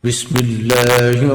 बिस्मिल्लाह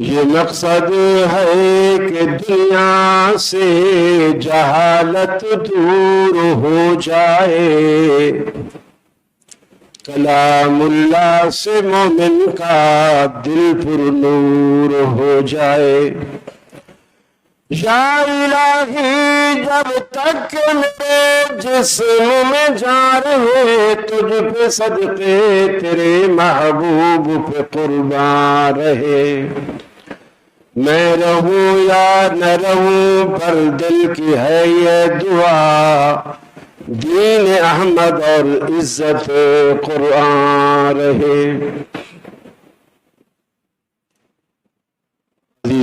ये मकसद है कि दुनिया से जहालत दूर हो जाए कलामुल्लाह से मोमिन का दिल पुरनूर हो जाए या इलाही जब तक मेरे जिस्म में जान रहे तुझ पे सदके तेरे महबूब पे कुर्बान रहे मैं रहूं या न रहूं पर दिल की है ये दुआ दीन अहमद और इज्जत कुरान रहे।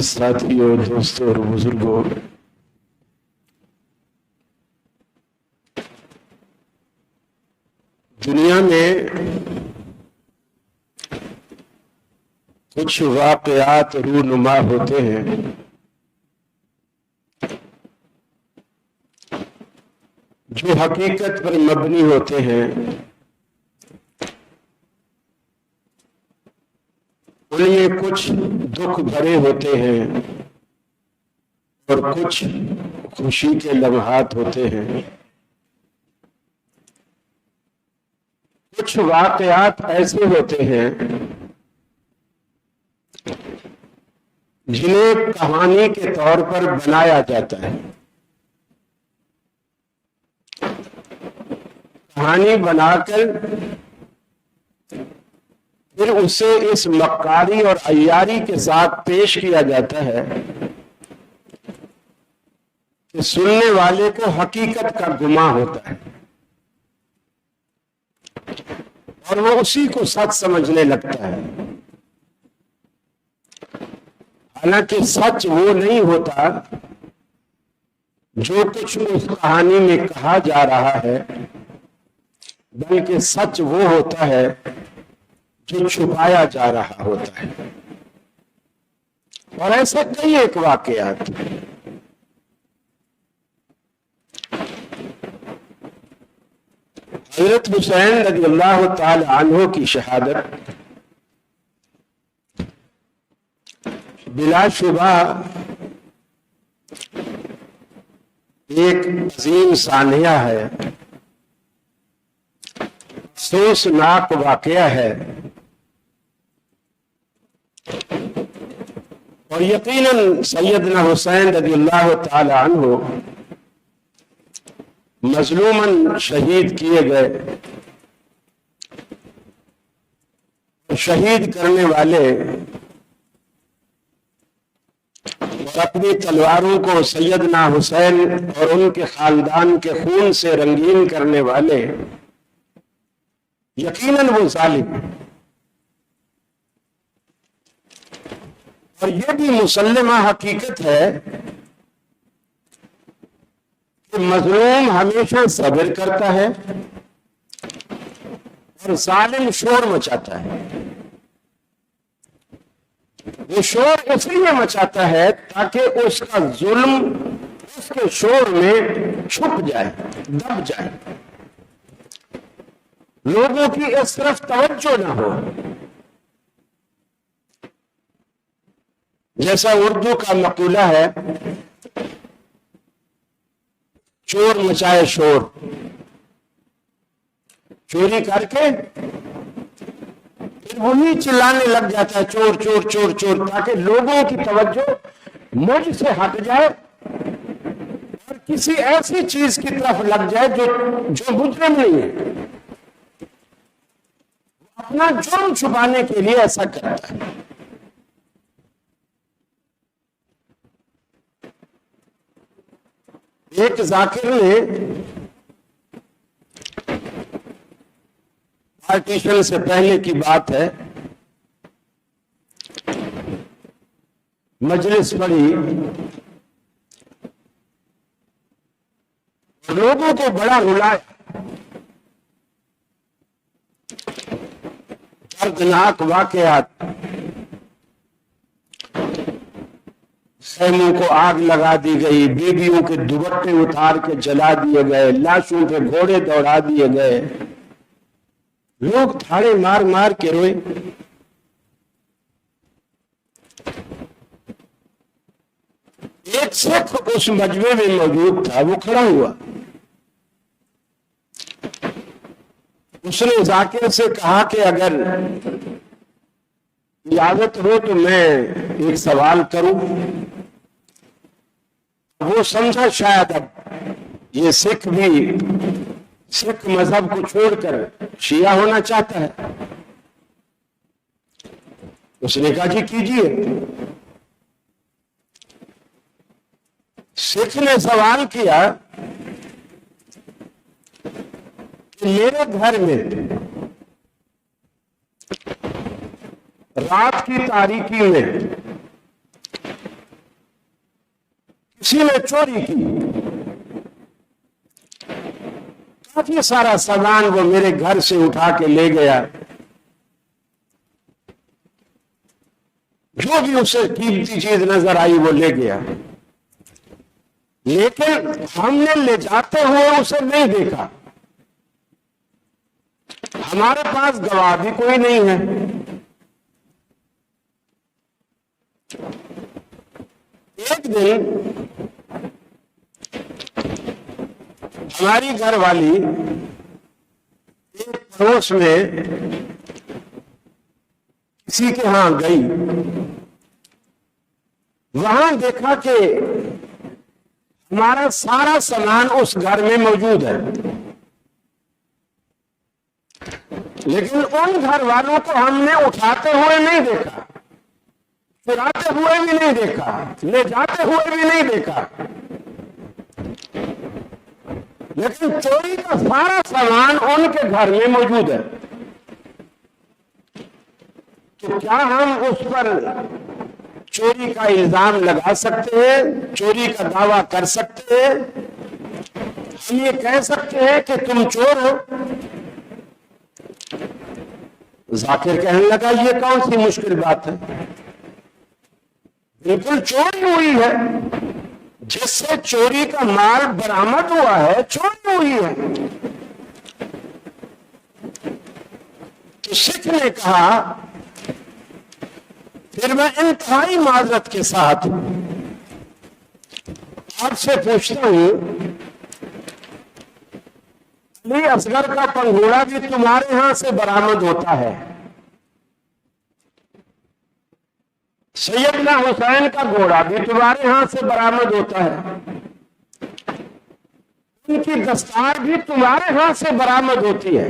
साथियों दोस्तों और बुजुर्गों दुनिया में कुछ वाक़यात रूनुमा होते हैं जो हकीकत पर मबनी होते हैं उनमें कुछ दुख भरे होते हैं और कुछ खुशी के लम्हात होते हैं। कुछ वाक़यात ऐसे होते हैं जिन्हें कहानी के तौर पर बनाया जाता है। कहानी बनाकर फिर उसे इस मक्कारी और अय्यारी के साथ पेश किया जाता है कि सुनने वाले को हकीकत का गुमा होता है और वो उसी को सच समझने लगता है। हालांकि सच वो नहीं होता जो कुछ उस कहानी में कहा जा रहा है, बल्कि सच वो होता है जो छुपाया जा रहा होता है। और ऐसे कई एक वाकयात। हजरत हुसैन रज़ियल्लाहु ताला अन्हु की शहादत बिलाशुबा एक अजीम सानिया है, अफसोसनाक वाकया है। और यकीनन सैयदना हुसैन रज़ियल्लाहु ताला अन्हु मजलूमन शहीद किए गए। शहीद करने वाले और अपनी तलवारों को सैयदना हुसैन और उनके खानदान के खून से रंगीन करने वाले यकीनन वो जालिम। और ये भी मुसल्लमा हकीकत है कि मजलूम हमेशा सब्र करता है और जालिम शोर मचाता है। वो शोर इसलिए मचाता है ताकि उसका जुल्म उसके शोर में छुप जाए, दब जाए, लोगों की इस तरफ तवज्जो ना हो। जैसा उर्दू का मकूला है, चोर मचाए शोर, चोरी करके फिर वही चिल्लाने लग जाता है चोर चोर चोर चोर, ताकि लोगों की तवज्जो मुझ से हट जाए और किसी ऐसी चीज की तरफ लग जाए जो मुजरिम नहीं है। अपना जुर्म छुपाने के लिए ऐसा करता है। एक जाकिर ने पार्टीशन से पहले की बात है, मजलिस पड़ी, लोगों को बड़ा रुलाया। दर्दनाक वाकयात, खैमों को आग लगा दी गई, बीवियों के दुपट्टे उतार के जला दिए गए, लाशों पे घोड़े दौड़ा दिए गए, लोग थाड़े मार मार के रोए। एक सिख उस मजमे में मौजूद था, वो खड़ा हुआ। उसने जाकिर से कहा कि अगर इजाजत हो तो मैं एक सवाल करूं। वो समझा शायद अब ये सिख भी सिख मजहब को छोड़कर शिया होना चाहता है। उसने कहा जी कीजिए। सिख ने सवाल किया कि मेरे घर में रात की तारीकी में किसी ने चोरी की, काफी सारा सामान वो मेरे घर से उठा के ले गया, जो भी उसे कीमती चीज नजर आई वो ले गया, लेकिन हमने ले जाते हुए उसे नहीं देखा। हमारे पास गवाह भी कोई नहीं है। एक दिन हमारी घरवाली एक पड़ोस में किसी के यहां गई, वहां देखा कि हमारा सारा सामान उस घर में मौजूद है, लेकिन उन घर वालों को हमने उठाते हुए नहीं देखा, चुराते हुए भी नहीं देखा, ले जाते हुए भी नहीं देखा, लेकिन चोरी का सारा सामान उनके घर में मौजूद है। तो क्या हम उस पर चोरी का इल्जाम लगा सकते हैं, चोरी का दावा कर सकते हैं? हम ये कह सकते हैं कि तुम चोर हो? जाकिर कहने लगा ये कौन सी मुश्किल बात है, बिल्कुल चोरी हुई है, जिससे चोरी का माल बरामद हुआ है चोरी हुई है। तो सिख ने कहा, फिर मैं इंतहाई माजरत के साथ आपसे पूछता हूं, अली असगर का पंघोड़ा भी तुम्हारे यहां से बरामद होता है, सैयदना हुसैन का घोड़ा भी तुम्हारे यहां से बरामद होता है, उनकी दस्तार भी तुम्हारे यहां से बरामद होती है,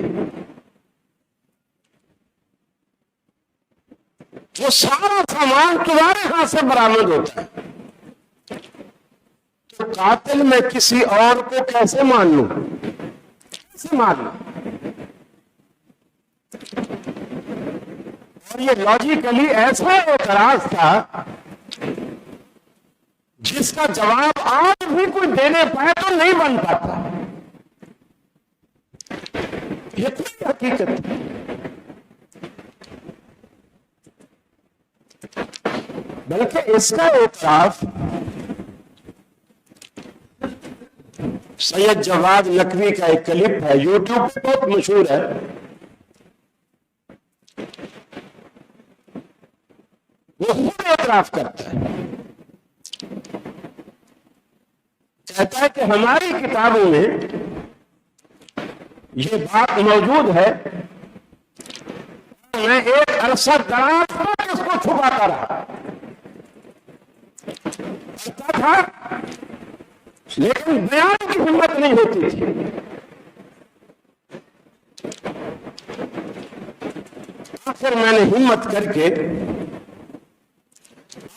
वो सारा सामान तुम्हारे यहां से बरामद होता है। तो कातिल मैं किसी और को कैसे मान लूं, कैसे मान लूं? और ये लॉजिकली ऐसा एतराज था जिसका जवाब आज भी कोई देने पाए तो नहीं बन पाता। ये कोई हकीकत है। बल्कि इसका एतराफ सैयद जवाद नकवी का एक क्लिप है, यूट्यूब पे बहुत मशहूर है। वो खुद एतराफ करता है, कहता है कि हमारी किताबों में ये बात मौजूद है, मैं एक अरसा दराज तक इसको छुपाता रहा था, लेकिन बयान की हिम्मत नहीं होती थी। आखिर मैंने हिम्मत करके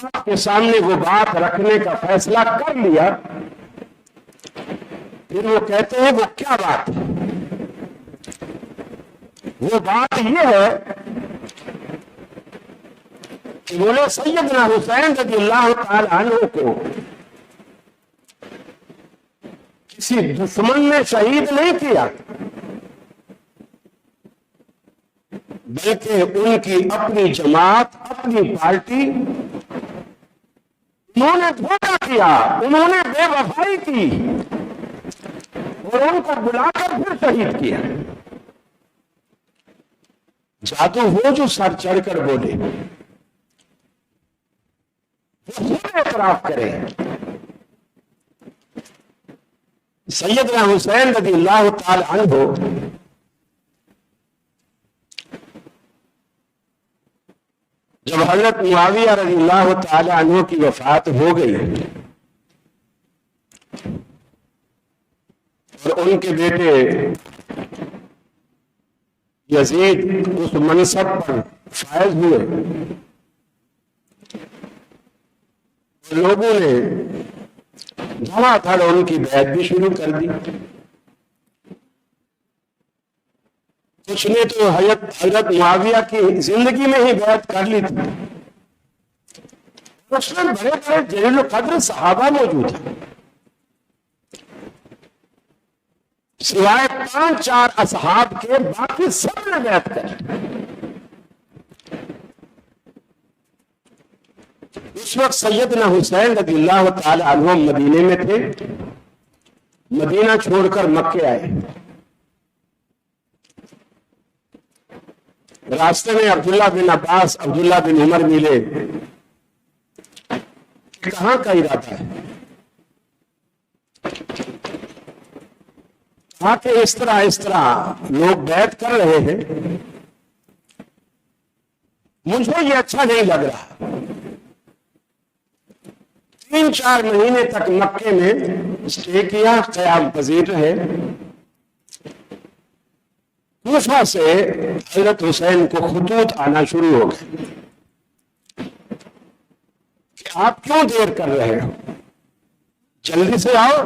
आपके सामने वो बात रखने का फैसला कर लिया। फिर वो कहते हैं, वो क्या बात है? वो बात ये है कि बोले सैयदना हुसैन रज़ियल्लाहु ताला अन्हु को किसी दुश्मन ने शहीद नहीं किया, बल्कि उनकी अपनी जमात, अपनी पार्टी, उन्होंने धोखा किया, उन्होंने बेवफाई की और उनको बुलाकर फिर शहीद किया। जादू हो जो सर चढ़कर बोले, वो खुद एतराफ करें। सैयदना हुसैन रज़ियल्लाहु ताला अन्हु जब हजरत मुआविया रज़ियल्लाहु ताला अन्हु की वफात हो गई और उनके बेटे यजीद उस मनसब पर फायज हुए, लोगों ने धड़ाधड़ उनकी बैत भी शुरू कर दी। कुछ ने तो हजरत मुआविया की जिंदगी में ही बैत कर ली थी। उसमें बड़े बड़े जलील कद्र सहाबा मौजूद हैं, सिवाय 5-4 असहाब के बाकी सब ने बैत कर। उस वक्त सैयदना हुसैन रज़ियल्लाहु ताला अन्हु मदीने में थे, मदीना छोड़कर मक्के आए। रास्ते में अब्दुल्ला बिन अब्बास, अब्दुल्ला बिन उमर मिले। कहां का इरादा है? कहा कि इस तरह लोग बैत कर रहे हैं, मुझे ये अच्छा नहीं लग रहा। 3-4 महीने तक मक्के में स्टे किया, क़याम पजीर रहे। कूफा से हजरत हुसैन को खुतूत आना शुरू हो गए कि आप क्यों देर कर रहे हो, जल्दी से आओ।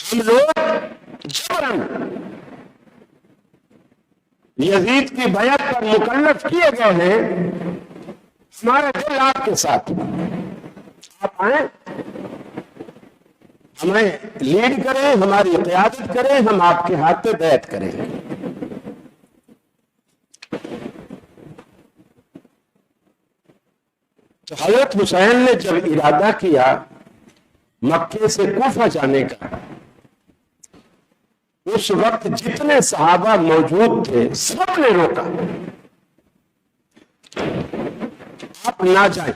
हम लोग जबरन यजीद की बैत पर मुकल्लफ किए गए हैं, हमारा दिल आपके साथ, आप आए, हमें लीड करें, हमारी क़यादत करें, हम आपके हाथ पे बैत करें। तो हजरत हुसैन ने जब इरादा किया मक्के से कूफा जाने का, उस वक्त जितने सहाबा मौजूद थे सबने रोका, आप ना जाएं।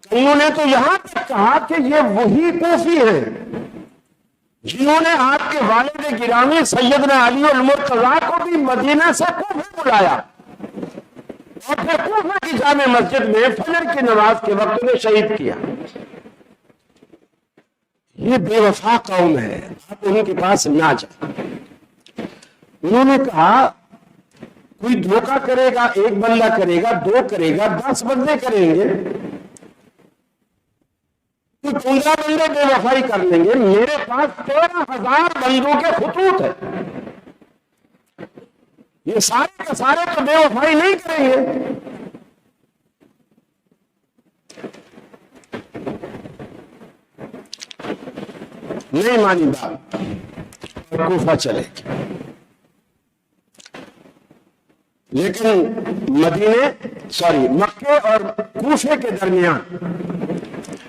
कईयों ने तो यहां तक कहा कि ये वही कूफी हैं जिन्होंने आपके वालिद गिरामी सैयदना अली अल मुर्तज़ा को भी मदीना से कूफे बुलाया और फिर कूफा की जामे मस्जिद में फजर की नमाज के वक्त में शहीद किया। ये बेवफा कौम है, आप उनके पास ना जाए। उन्होंने कहा कोई धोखा करेगा, एक बंदा करेगा, दो करेगा, 10 बंदे करेंगे, कोई 15 बंदे बेवफाई कर लेंगे, मेरे पास 13,000 बंदों के खतूत है, ये सारे के सारे तो बेवफाई नहीं करेंगे। नहीं मानी बात, कूफा चले। लेकिन मक्के और कूफे के दरमियान,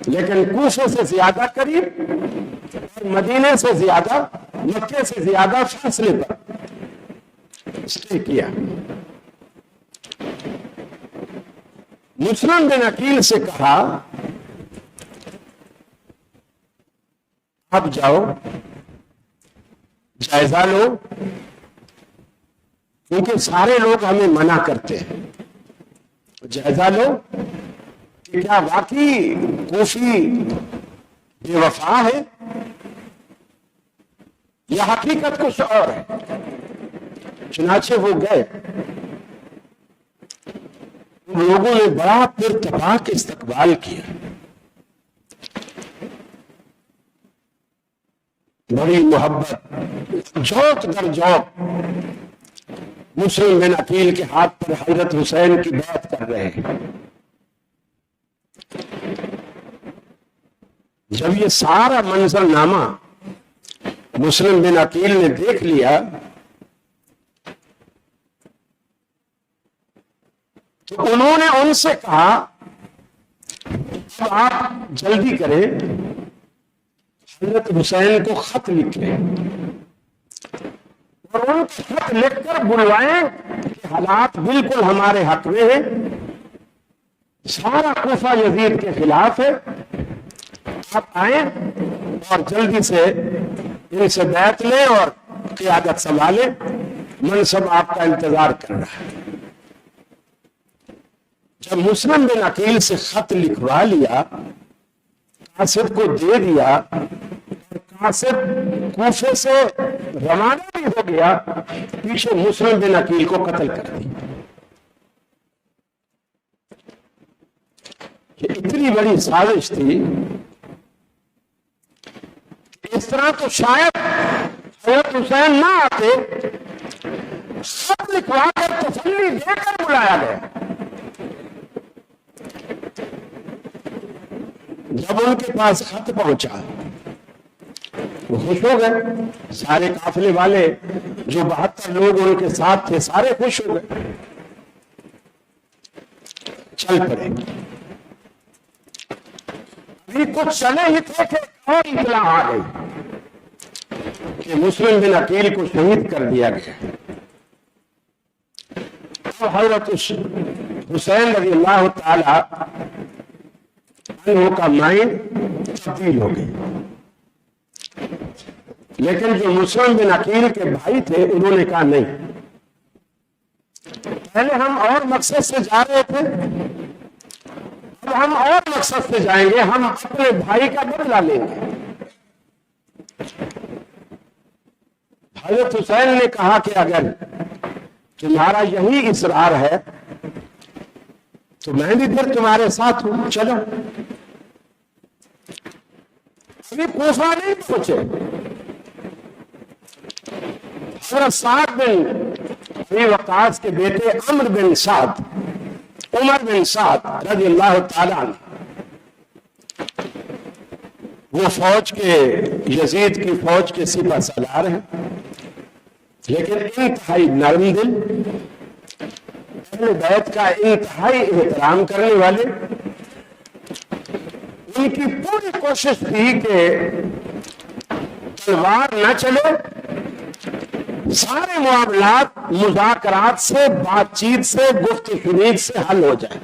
लेकिन कूफे से ज्यादा करीब और मदीने से ज्यादा, मक्के से ज्यादा फासले पर स्टे किया। मुस्लिम बिन अकील से कहा अब जाओ जायजा लो, क्योंकि सारे लोग हमें मना करते हैं, जायजा लो कि क्या वाकई कूफी बेवफा है या हकीकत कुछ और है। चुनाचे वो गए, उन लोगों ने बड़ा पुरतपाक इस्तकबाल किया, बड़ी मोहब्बत, जौक दर जौक मुस्लिम बिन अकील के हाथ पर हजरत हुसैन की बात कर रहे हैं। जब ये सारा मंजरनामा मुस्लिम बिन अकील ने देख लिया तो उन्होंने उनसे कहा अब आप जल्दी करें, हजरत हुसैन को खत लिखें और उनको खत लिखकर बुलवाएं कि हालात बिल्कुल हमारे हक में है, सारा कूफा यजीद के खिलाफ है, आप आए और जल्दी से इनसे बैत लें और क़ियादत संभालें, मनसब आपका इंतजार कर रहा है। जब मुस्लिम बिन अकील से खत लिखवा लिया, कासिद को दे दिया और कासिद कूफे से रवाना भी हो गया, पीछे मुस्लिम बिन अकील को कत्ल कर दिया। ये इतनी बड़ी साजिश थी, इस तरह तो शायद हजरत हुसैन ना आते, खत लिखवा कर तसल्ली देकर बुलाया गया। जब उनके पास खत पहुंचा वो खुश हो गए, सारे काफिले वाले जो 72 लोग उनके साथ थे सारे खुश हो गए, चल पड़े। अभी कुछ चले ही थे कि और इतला आ गई कि मुस्लिम बिन अकील को शहीद कर दिया गया। तो हजरत हुसैन रज़ी अल्लाह ताला अन्हु का माइंड तब्दील हो गई। लेकिन जो मुस्लिम बिन अकील के भाई थे उन्होंने कहा नहीं, पहले हम और मकसद से जा रहे थे, अब हम और मकसद से जाएंगे, हम अपने भाई का बदला लेंगे। हजरत हुसैन ने कहा कि अगर तुम्हारा यही इसरार है तो मैं भी फिर तुम्हारे साथ हूं, चलो। अभी कूफा नहीं पहुंचे, हजरत साद बिन अबी वक्कास के बेटे उमर बिन साद रज़ी अल्लाह ताला अन्हु, वो फौज के, यजीद की फौज के सिपह सालार हैं, लेकिन इंतहाई नरम दिल, अहले बैत का इंतहाई एहतराम करने वाले, उनकी पूरी कोशिश थी कि तलवार न चले, सारे मामलात मुज़ाकरात से, बातचीत से, गुफ्तगू से हल हो जाए।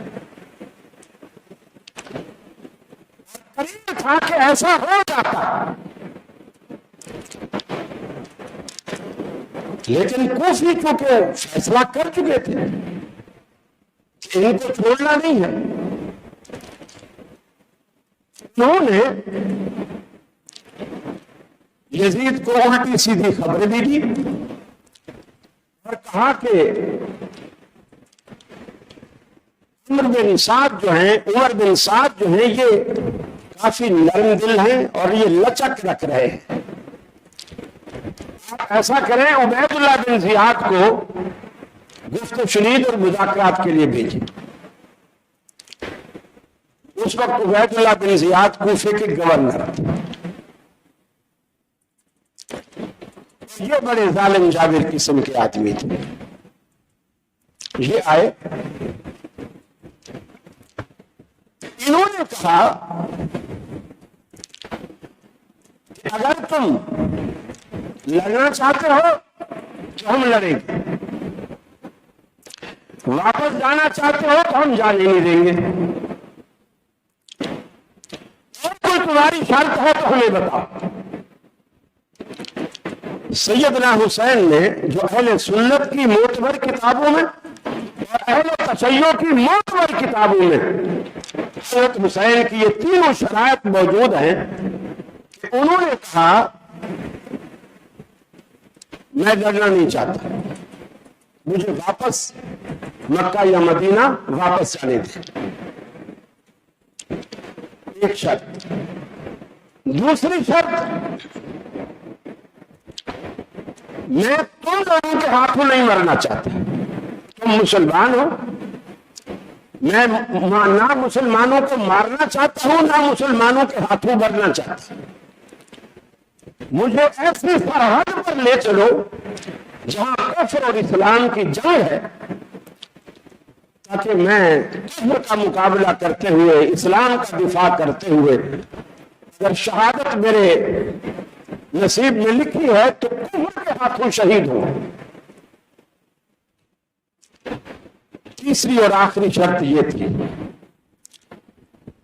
करीब था कि ऐसा हो जाता, लेकिन कूफी चूंकि फैसला कर चुके थे इनको छोड़ना नहीं है, उन्होंने यजीद को उल्टी सीधी खबरें भी दी और कहा कि उमर बिन साद जो हैं ये काफी नरम दिल हैं और ये लचक रख रहे हैं। आप ऐसा करें, उबैदुल्लाह बिन जियाद को गुफ्त शुनीद और मुज़ाकरात के लिए भेजें। उस वक्त उबैदुल्लाह बिन जियाद कूफे के गवर्नर थे। ये बड़े जालिम जाबिर किस्म के आदमी थे। ये आए, इन्होंने कहा कि अगर तुम लड़ना चाहते हो तो हम लड़ेंगे, वापस जाना चाहते हो तो हम जाने नहीं देंगे, और कोई तुम्हारी शर्त है तो हमें बताओ। सैयदना हुसैन ने, जो अहले सुन्नत की मोतबर किताबों में और अहले तशय्यो की मोतबर किताबों में हज़रत हुसैन की ये तीनों शराइत मौजूद हैं, उन्होंने कहा मैं लड़ना नहीं चाहता, मुझे वापस मक्का या मदीना वापस जाने दे। एक शर्त। दूसरी शर्त, मैं तुम लोगों के हाथों नहीं मरना चाहता। तुम मुसलमान हो, मैं ना मुसलमानों को मारना चाहता हूं, ना मुसलमानों के हाथों मरना चाहता। मुझे ऐसी सरहद पर ले चलो जहां कुफ्र और इस्लाम की जंग है, ताकि मैं कुफ्र का मुकाबला करते हुए, इस्लाम का दिफा करते हुए, अगर शहादत मेरे नसीब में लिखी है तो कुफ्र के हाथों शहीद हूं। तीसरी और आखिरी शर्त यह थी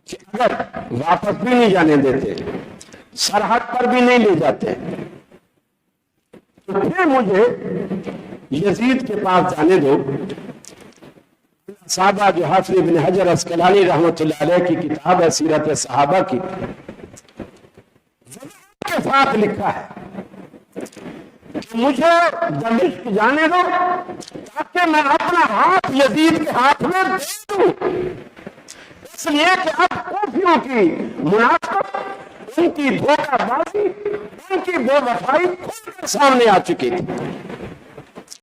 कि अगर वापस भी नहीं जाने देते, सरहद पर भी नहीं ले जाते, तो फिर मुझे यजीद के पास जाने दो। साहबा, जो हाफिज इब्न हजर अस्कलानी रहमतुल्लाह अलैह की किताब है सीरत सहाबा की, के साथ लिखा है कि मुझे दमिश्क जाने दो ताकि मैं अपना हाथ यजीद के हाथ में दे दूं, इसलिए कि अब कूफियों की मुनाफत, उनकी धोखाबाजी, उनकी बेवफाई खुलकर सामने आ चुकी थी।